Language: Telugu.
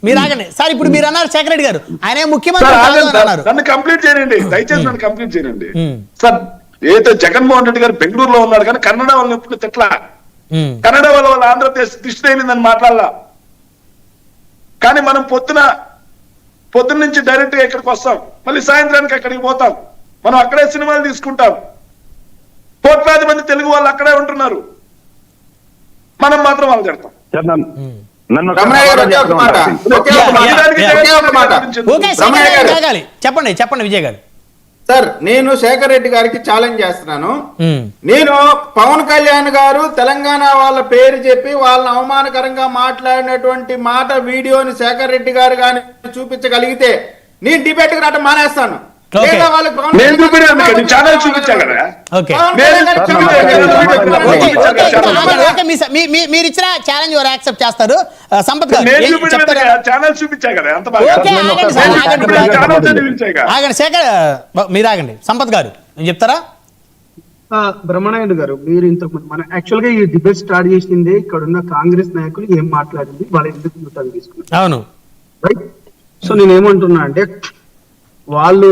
మీరు ఆగండి సార్. ఇప్పుడు మీరు అన్నారు శేఖర్ రెడ్డి గారు ఆయన ముఖ్యమంత్రి అన్నారు. నన్ను కంప్లీట్ చేయండి, దయచేసి నన్ను కంప్లీట్ చేయండి సార్. ఏదైతే జగన్మోహన్ రెడ్డి గారు బెంగళూరులో ఉన్నారు కానీ కన్నడ వాళ్ళని ఎప్పుడు తిట్లా, కన్నడ వాళ్ళ ఆంధ్రప్రదేశ్ దృష్టి అయిందని మాట్లాడాల. కానీ మనం పొద్దున్న నుంచి డైరెక్ట్ గా ఇక్కడికి వస్తాం, మళ్ళీ సాయంత్రానికి అక్కడికి పోతాం, మనం అక్కడే సినిమాలు తీసుకుంటాం. కోట్లాది మంది తెలుగు వాళ్ళు అక్కడే ఉంటున్నారు, మనం మాత్రం వాళ్ళు తిడతాం. చెప్పండి చెప్పండి విజయ్ గారు. సార్ నేను శేఖర్ రెడ్డి గారికి ఛాలెంజ్ చేస్తున్నాను. నేను పవన్ కళ్యాణ్ గారు తెలంగాణ వాళ్ళ పేరు చెప్పి వాళ్ళని అవమానకరంగా మాట్లాడినటువంటి మాట వీడియోని శేఖర్ రెడ్డి గారు కానీ చూపించగలిగితే నేను డిబేట్ కి రావడం మానేస్తాను. మీరు ఇచ్చిన ఛాలెంజ్ వారు యాక్సెప్ట్ చేస్తారు. సంపత్ గారు ఆగండి, శేఖర్ మీరు ఆగండి. సంపత్ గారు చెప్తారా? బ్రహ్మనాయుడు గారు, మీరు ఇంతకు మన యాక్చువల్ గా ఈ డిబేట్ స్టార్ట్ చేసింది ఇక్కడ ఉన్న కాంగ్రెస్ నాయకులు ఏం మాట్లాడింది, వాళ్ళ ఎందుకు తీసుకున్నారు. అవును రైట్. సో నేనేమంటున్నా అంటే వాళ్ళు